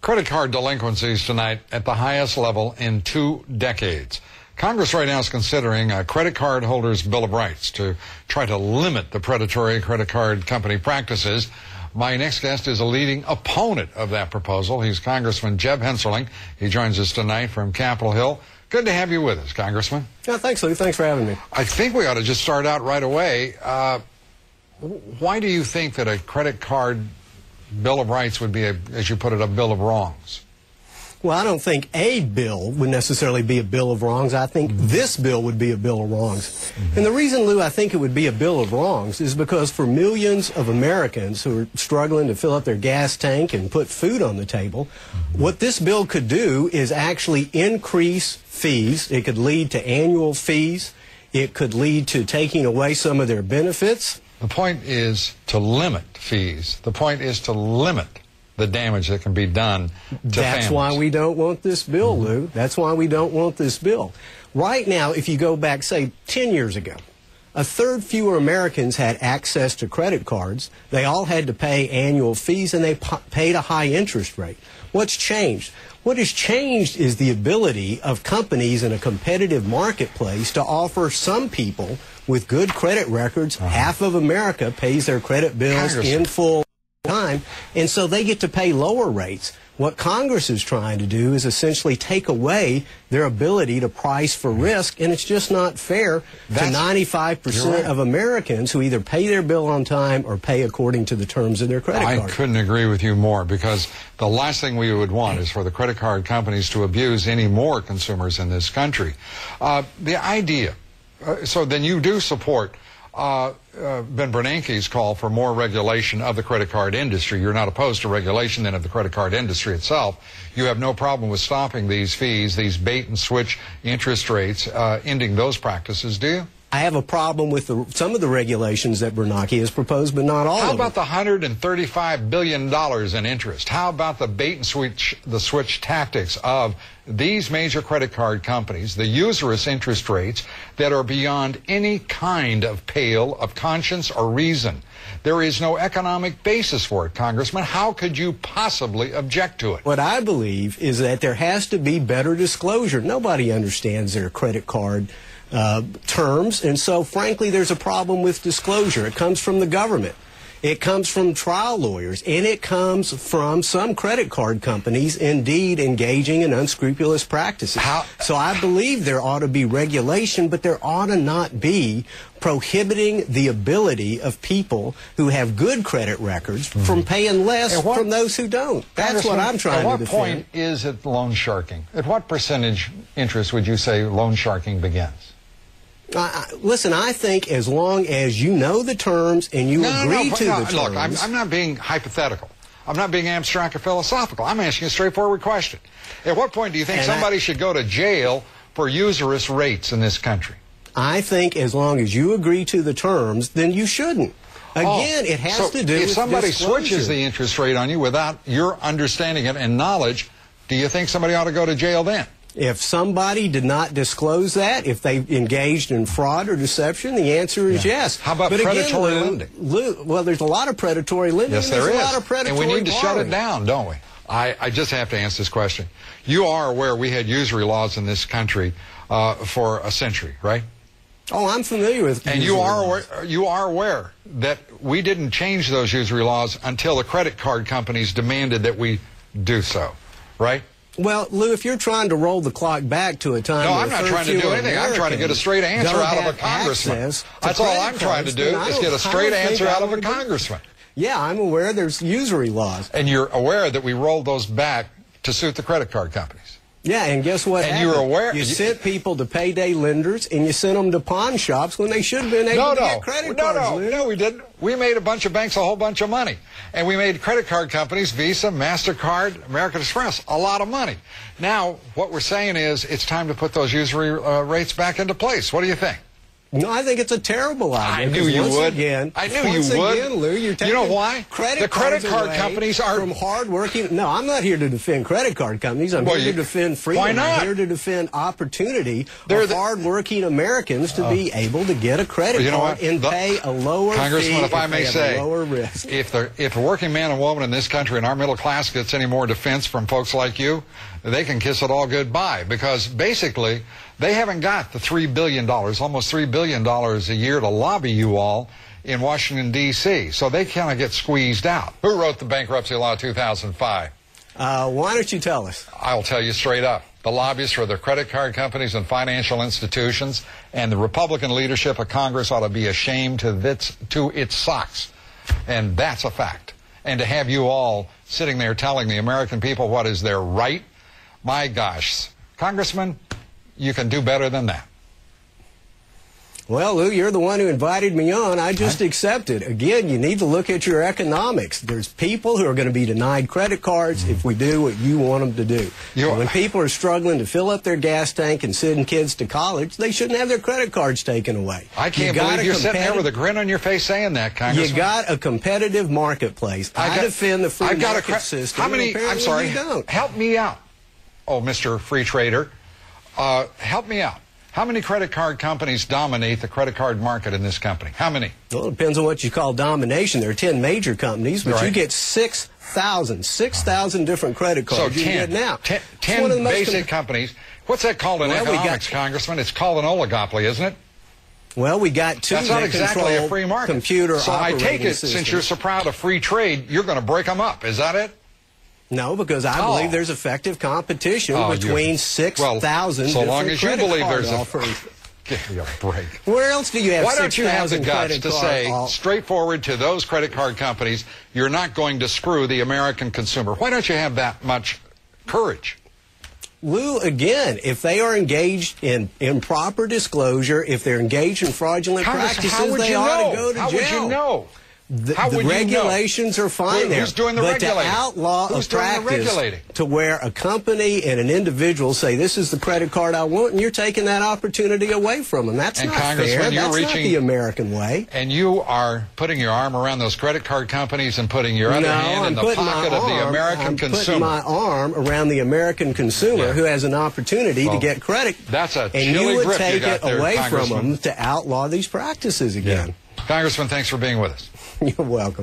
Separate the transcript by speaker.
Speaker 1: Credit card delinquencies tonight at the highest level in 2 decades. Congress right now is considering a credit card holders' Bill of Rights to try to limit the predatory credit card company practices. My next guest is a leading opponent of that proposal. He's Congressman Jeb Hensarling. He joins us tonight from Capitol Hill. Good to have you with us, Congressman.
Speaker 2: Yeah, thanks, Lou. Thanks for having me.
Speaker 1: I think we ought to just start out right away. Why do you think that a credit card Bill of Rights would be, as you put it, a Bill of Wrongs?
Speaker 2: Well, I don't think a bill would necessarily be a Bill of Wrongs. I think this bill would be a Bill of Wrongs. And the reason, Lou, I think it would be a Bill of Wrongs is because for millions of Americans who are struggling to fill up their gas tank and put food on the table, what this bill could do is actually increase fees. It could lead to annual fees. It could lead to taking away some of their benefits.
Speaker 1: The point is to limit fees. The point is to limit the damage that can be done to
Speaker 2: That's
Speaker 1: families.
Speaker 2: why we don't want this bill, Lou. That's why we don't want this bill. Right now, if you go back, say, 10 years ago, a third fewer Americans had access to credit cards. They all had to pay annual fees, and they paid a high interest rate. What's changed? What has changed is the ability of companies in a competitive marketplace to offer some people with good credit records. Half of America pays their credit bills in full time, and so they get to pay lower rates. What Congress is trying to do is essentially take away their ability to price for risk, and it's just not fair to 95% of Americans who either pay their bill on time or pay according to the terms of their credit card.
Speaker 1: I couldn't agree with you more, because the last thing we would want is for the credit card companies to abuse any more consumers in this country. The idea, so then you do support Ben Bernanke's call for more regulation of the credit card industry. You're not opposed to regulation then of the credit card industry itself. You have no problem with stopping these fees, these bait and switch interest rates, ending those practices, do you?
Speaker 2: I have a problem with some of the regulations that Bernanke has proposed, but not all of them.
Speaker 1: How about the $135 billion in interest? How about the bait and switch tactics of these major credit card companies, the usurious interest rates that are beyond any kind of pale of conscience or reason? There is no economic basis for it, Congressman. How could you possibly object to it?
Speaker 2: What I believe is that there has to be better disclosure. Nobody understands their credit card terms, and so frankly there's a problem with disclosure. It comes from the government, it comes from trial lawyers, and it comes from some credit card companies indeed engaging in unscrupulous practices. So I believe there ought to be regulation, but there ought to not be prohibiting the ability of people who have good credit records from paying less from those who don't. That's what I'm trying to defend.
Speaker 1: At what point is it loan sharking? At what percentage interest would you say loan sharking begins?
Speaker 2: Listen, I think as long as you know the terms and you agree to the terms.
Speaker 1: Look, I'm not being hypothetical. I'm not being abstract or philosophical. I'm asking a straightforward question. At what point do you think somebody should go to jail for usurious rates in this country?
Speaker 2: I think as long as you agree to the terms, then you shouldn't. Again, it has to do with
Speaker 1: if somebody
Speaker 2: disclosure.
Speaker 1: switches the interest rate on you without your understanding it and knowledge, do you think somebody ought to go to jail then?
Speaker 2: If somebody did not disclose that, if they engaged in fraud or deception, the answer is yes.
Speaker 1: How about predatory lending?
Speaker 2: Well, there's a lot of predatory lending.
Speaker 1: Yes, there is.
Speaker 2: There's a lot of predatory
Speaker 1: and we need to
Speaker 2: borrowing.
Speaker 1: shut it down, don't we? I just have to answer this question. You are aware we had usury laws in this country for a century, right?
Speaker 2: Oh, I'm familiar with
Speaker 1: and you are aware that we didn't change those usury laws until the credit card companies demanded that we do so, right?
Speaker 2: Well, Lou, if you're trying to roll the clock back to a time...
Speaker 1: No, I'm not trying to do anything. I'm trying to get a straight answer out of a congressman. That's all I'm trying to do, is get a straight answer out of a congressman.
Speaker 2: Yeah, I'm aware there's usury laws.
Speaker 1: And you're aware that we rolled those back to suit the credit card companies.
Speaker 2: Yeah, and guess what happened?
Speaker 1: You're aware...
Speaker 2: You sent people to payday lenders, and you sent them to pawn shops when they should have been able to get credit cards.
Speaker 1: No, we didn't. We made a bunch of banks a whole bunch of money. And we made credit card companies, Visa, MasterCard, American Express, a lot of money. Now, what we're saying is it's time to put those usury rates back into place. What do you think?
Speaker 2: No, I think it's a terrible idea.
Speaker 1: I knew you would.
Speaker 2: I knew you would. Again, Lou, you're taking
Speaker 1: you know why?
Speaker 2: The
Speaker 1: credit card companies are
Speaker 2: from hardworking. No, I'm not here to defend credit card companies. I'm here to defend freedom.
Speaker 1: Why not?
Speaker 2: I'm here to defend opportunity for hardworking Americans to be able to get a credit card and pay a lower
Speaker 1: Congressman,
Speaker 2: fee
Speaker 1: if I may say,
Speaker 2: lower risk.
Speaker 1: If a working man and woman in this country and our middle class gets any more defense from folks like you, they can kiss it all goodbye, because basically they haven't got the $3 billion, almost $3 billion a year to lobby you all in Washington, D.C., so they kind of get squeezed out. Who wrote the bankruptcy law 2005?
Speaker 2: Why don't you tell us?
Speaker 1: I'll tell you straight up. The lobbyists for the credit card companies and financial institutions, and the Republican leadership of Congress ought to be ashamed to its socks. And that's a fact. And to have you all sitting there telling the American people what is their right, my gosh, Congressman, you can do better than that.
Speaker 2: Well, Lou, you're the one who invited me on. I just accepted. Again, you need to look at your economics. There's people who are going to be denied credit cards if we do what you want them to do. When people are struggling to fill up their gas tank and send kids to college, they shouldn't have their credit cards taken away.
Speaker 1: I can't believe you're sitting there with a grin on your face saying that, Congressman.
Speaker 2: You got a competitive marketplace. I defend the free market system.
Speaker 1: How many? I'm sorry.
Speaker 2: You don't.
Speaker 1: Help me out. Oh, Mr. Free Trader, help me out. How many credit card companies dominate the credit card market in this country? How many? Well,
Speaker 2: it depends on what you call domination. There are 10 major companies, but you get 6,000 different credit cards.
Speaker 1: So 10
Speaker 2: now.
Speaker 1: 10 basic companies. What's that called in economics, Congressman? It's called an oligopoly, isn't it?
Speaker 2: Well, we got two.
Speaker 1: That's not exactly a free market.
Speaker 2: Computer
Speaker 1: so I take it,
Speaker 2: systems.
Speaker 1: since you're so proud of free trade, you're going to break them up. Is that it?
Speaker 2: No, because I believe there's effective competition between 6,000
Speaker 1: so long as you believe there's give me a break.
Speaker 2: Where else do you have 6,000
Speaker 1: Why don't you have the guts to say straightforward to those credit card companies, you're not going to screw the American consumer? Why don't you have that much courage?
Speaker 2: Lou, again, if they are engaged in improper disclosure, if they're engaged in fraudulent practices, they ought to go to jail.
Speaker 1: How would you know?
Speaker 2: The regulations are fine there.
Speaker 1: Who's doing the regulating?
Speaker 2: But to outlaw a practice to where a company and an individual say, this is the credit card I want, and you're taking that opportunity away from them. That's not fair. That's not the American way.
Speaker 1: And you are putting your arm around those credit card companies and putting your other hand in the pocket of the American consumer.
Speaker 2: I'm putting my arm around the American consumer who has an opportunity to get credit.
Speaker 1: That's a chilly
Speaker 2: and you would
Speaker 1: grip
Speaker 2: take
Speaker 1: you got
Speaker 2: it
Speaker 1: there,
Speaker 2: away
Speaker 1: Congressman.
Speaker 2: from them to outlaw these practices again.
Speaker 1: Yeah. Congressman, thanks for being with us.
Speaker 2: You're welcome.